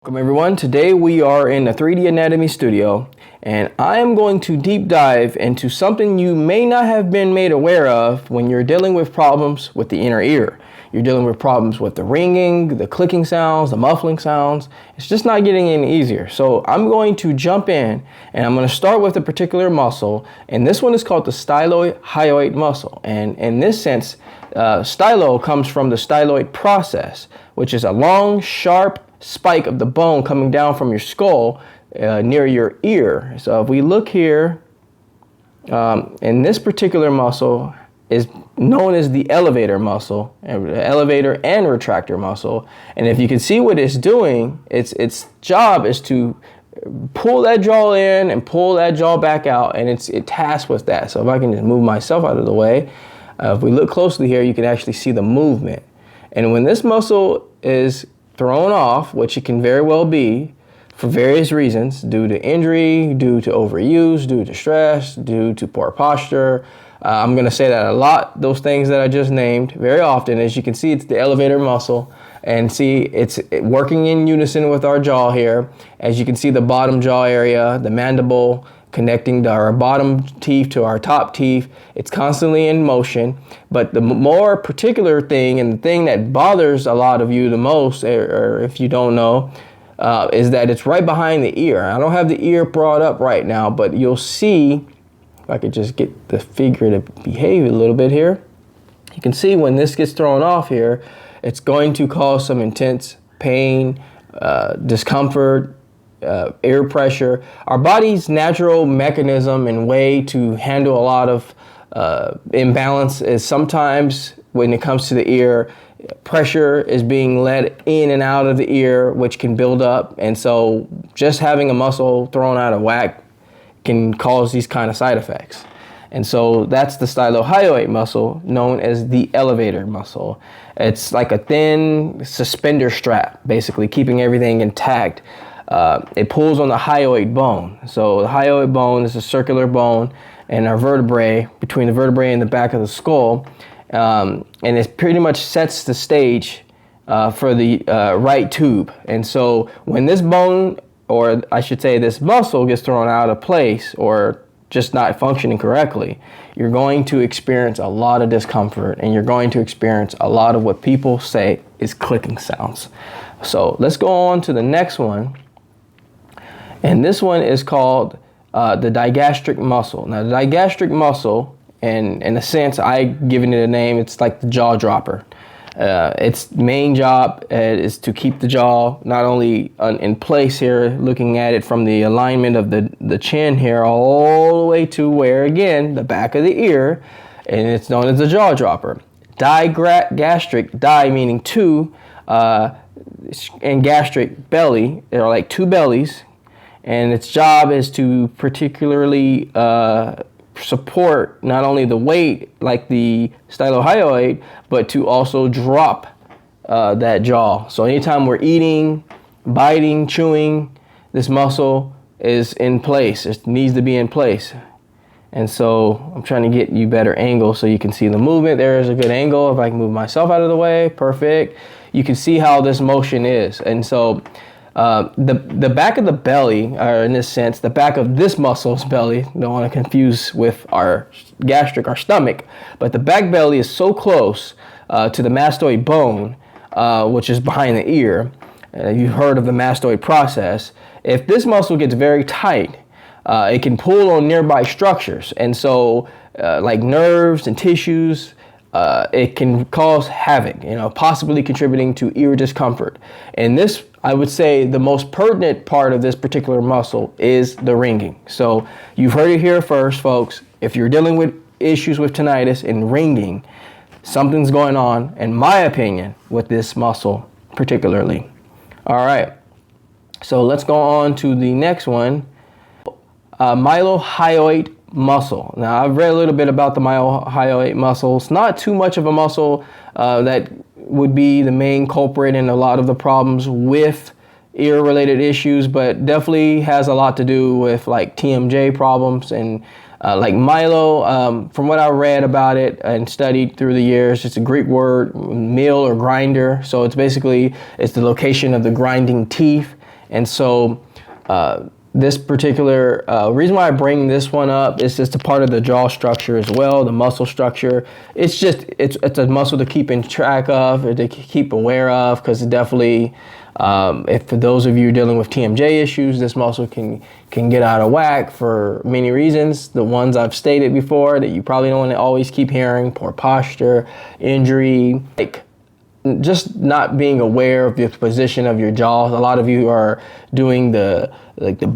Welcome everyone. Today we are in the 3D Anatomy studio and I am going to deep dive into something you may not have been made aware of when you're dealing with problems with the inner ear. You're dealing with problems with the ringing, the clicking sounds, the muffling sounds. It's just not getting any easier. So I'm going to jump in and I'm going to start with a particular muscle, and this one is called the stylohyoid muscle. And in this sense, stylo comes from the styloid process, which is a long, sharp spike of the bone coming down from your skull near your ear. So if we look here, and this particular muscle is known as the elevator muscle, elevator and retractor muscle. And if you can see what it's doing, its job is to pull that jaw in and pull that jaw back out, and it's tasked with that. So if I can just move myself out of the way, if we look closely here, you can actually see the movement. And when this muscle is thrown off, which it can very well be for various reasons, due to injury, due to overuse, due to stress, due to poor posture. I'm going to say that a lot, those things that I just named, very often. As you can see, it's the elevator muscle, and see it's working in unison with our jaw here. As you can see, the bottom jaw area, the mandible, connecting our bottom teeth to our top teeth. It's constantly in motion. But the more particular thing, and the thing that bothers a lot of you the most, or if you don't know, is that it's right behind the ear. I don't have the ear brought up right now, but you'll see, if I could just get the figure to behave a little bit here. You can see when this gets thrown off here, it's going to cause some intense pain, discomfort, air pressure. Our body's natural mechanism and way to handle a lot of imbalance is sometimes when it comes to the ear, pressure is being let in and out of the ear, which can build up. And so just having a muscle thrown out of whack can cause these kind of side effects. And so that's the stylohyoid muscle, known as the elevator muscle. It's like a thin suspender strap, basically keeping everything intact. It pulls on the hyoid bone. So the hyoid bone is a circular bone in our vertebrae, between the vertebrae and the back of the skull. And it pretty much sets the stage for the right tube. And so when this bone, or I should say this muscle, gets thrown out of place or just not functioning correctly, you're going to experience a lot of discomfort, and you're going to experience a lot of what people say is clicking sounds. So let's go on to the next one. And this one is called the digastric muscle. Now, the digastric muscle, and in a sense, I've given it a name, it's like the jaw dropper. Its main job is to keep the jaw not only in place here, looking at it from the alignment of the chin here, all the way to where, again, the back of the ear, and it's known as the jaw dropper. Digastric, di meaning two, and gastric, belly. There are like two bellies. And its job is to particularly support not only the weight like the stylohyoid, but to also drop that jaw. So anytime we're eating, biting, chewing, this muscle is in place. It needs to be in place. And so I'm trying to get you better angle so you can see the movement. There is a good angle. If I can move myself out of the way, perfect. You can see how this motion is. And so the back of the belly, or in this sense, the back of this muscle's belly, don't want to confuse with our gastric, our stomach, but the back belly is so close to the mastoid bone, which is behind the ear. You've heard of the mastoid process. If this muscle gets very tight, it can pull on nearby structures. And so like nerves and tissues, it can cause havoc, possibly contributing to ear discomfort. And this, I would say, the most pertinent part of this particular muscle is the ringing. So you've heard it here first, folks. If you're dealing with issues with tinnitus and ringing, something's going on, in my opinion, with this muscle particularly. All right, so let's go on to the next one, mylohyoid muscle. Now, I've read a little bit about the mylohyoid muscle. It's not too much of a muscle that would be the main culprit in a lot of the problems with ear-related issues, but definitely has a lot to do with like TMJ problems and like mylo. From what I read about it and studied through the years, it's a Greek word, mill or grinder. So it's basically, it's the location of the grinding teeth. And so this particular reason why I bring this one up is just a part of the jaw structure as well, the muscle structure. It's a muscle to keep in track of, or to keep aware of, because it definitely, if for those of you dealing with TMJ issues, this muscle can get out of whack for many reasons. The ones I've stated before that you probably don't want to always keep hearing: poor posture, injury, like just not being aware of the position of your jaw. A lot of you are doing the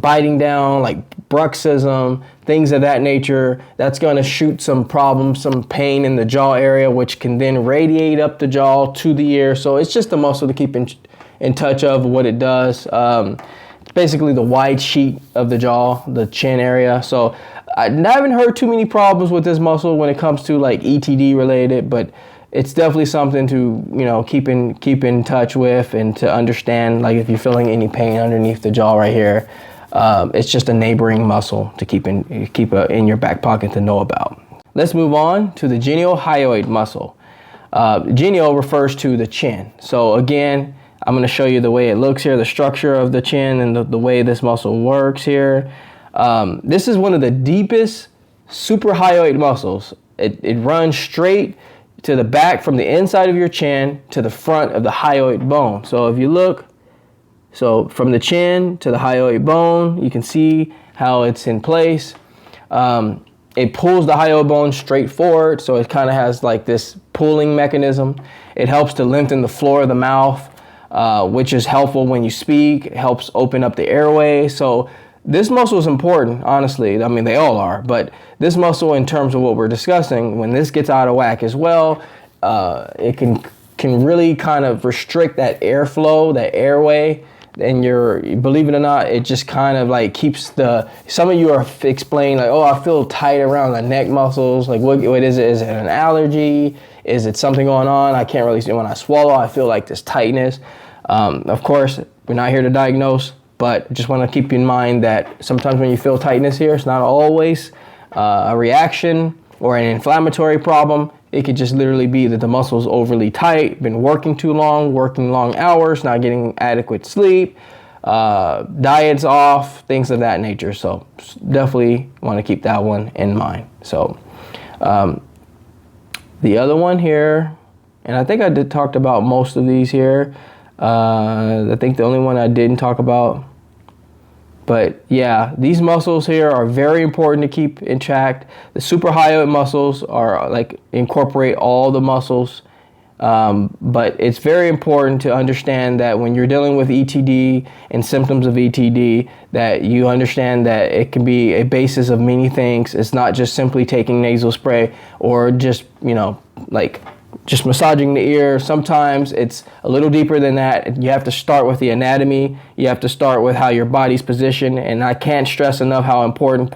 biting down, like bruxism, things of that nature. That's going to shoot some problems, some pain in the jaw area, which can then radiate up the jaw to the ear. So it's just a muscle to keep in touch of what it does. It's basically the wide sheet of the jaw, the chin area. So I haven't heard too many problems with this muscle when it comes to like ETD related, but it's definitely something to, you know, keep in touch with, and to understand, like if you're feeling any pain underneath the jaw right here, it's just a neighboring muscle to keep in your back pocket to know about. Let's move on to the mylohyoid muscle. Genio refers to the chin. So again, I'm going to show you the way it looks here, the structure of the chin, and the way this muscle works here. This is one of the deepest suprahyoid muscles. It runs straight to the back from the inside of your chin to the front of the hyoid bone. So if you look, so from the chin to the hyoid bone, you can see how it's in place. It pulls the hyoid bone straight forward, so it kind of has like this pulling mechanism. It helps to lengthen the floor of the mouth, which is helpful when you speak. It helps open up the airway. So this muscle is important, honestly. I mean, they all are, but this muscle, in terms of what we're discussing, when this gets out of whack as well, it can really kind of restrict that airflow, that airway. And believe it or not, it just kind of like keeps some of you are explaining like, oh, I feel tight around the neck muscles. Like, what is it? Is it an allergy? Is it something going on? I can't really see. When I swallow, I feel like this tightness. Of course, we're not here to diagnose, but just want to keep in mind that sometimes when you feel tightness here, it's not always a reaction or an inflammatory problem. It could just literally be that the muscle's overly tight, been working too long, working long hours, not getting adequate sleep, diet's off, things of that nature. So definitely want to keep that one in mind. So the other one here, and I think I talked about most of these here. I think the only one I didn't talk about, but yeah, these muscles here are very important to keep intact. The suprahyoid muscles are like incorporate all the muscles, but it's very important to understand that when you're dealing with ETD and symptoms of ETD, that you understand that it can be a basis of many things. It's not just simply taking nasal spray or just, you know, like just massaging the ear. Sometimes it's a little deeper than that. You have to start with the anatomy. You have to start with how your body's positioned. And I can't stress enough how important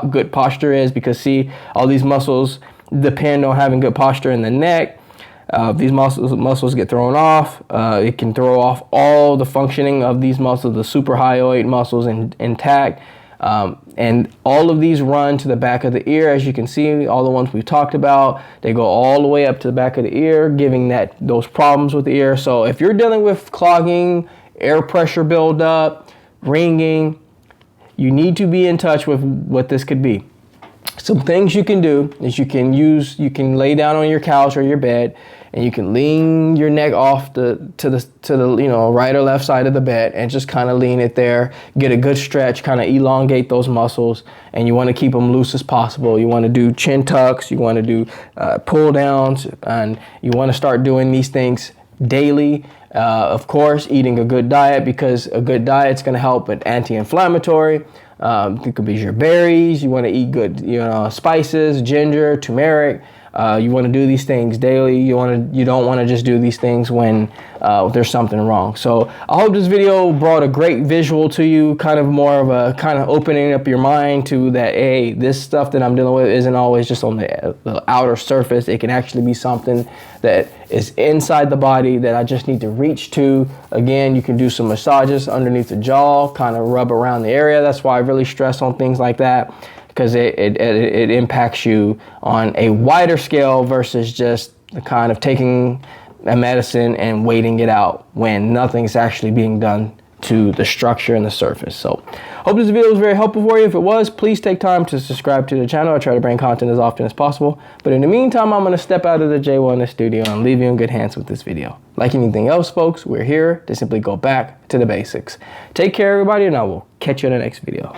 good posture is, because see, all these muscles depend on having good posture in the neck. If these muscles get thrown off, it can throw off all the functioning of these muscles, the suprahyoid muscles intact. And all of these run to the back of the ear. As you can see, all the ones we've talked about, they go all the way up to the back of the ear, giving those problems with the ear. So if you're dealing with clogging, air pressure buildup, ringing, you need to be in touch with what this could be. Some things you can do is you can lay down on your couch or your bed, and you can lean your neck off to the you know, right or left side of the bed, and just kind of lean it there, get a good stretch, kind of elongate those muscles. And you want to keep them loose as possible. You want to do chin tucks, you want to do pull downs, and you want to start doing these things daily. Of course, eating a good diet, because a good diet is going to help with anti-inflammatory. It could be your berries. You want to eat good, you know, spices, ginger, turmeric. You want to do these things daily. You don't want to just do these things when there's something wrong. So I hope this video brought a great visual to you, kind of more of a kind of opening up your mind to that, hey, this stuff that I'm dealing with isn't always just on the outer surface. It can actually be something that is inside the body that I just need to reach to. Again, you can do some massages underneath the jaw, kind of rub around the area. That's why I really stress on things like that, because it impacts you on a wider scale versus just the kind of taking a medicine and waiting it out when nothing's actually being done to the structure and the surface. So hope this video was very helpful for you. If it was, please take time to subscribe to the channel. I try to bring content as often as possible. But in the meantime, I'm going to step out of the Jayewellness studio and leave you in good hands with this video. Like anything else, folks, we're here to simply go back to the basics. Take care, everybody, and I will catch you in the next video.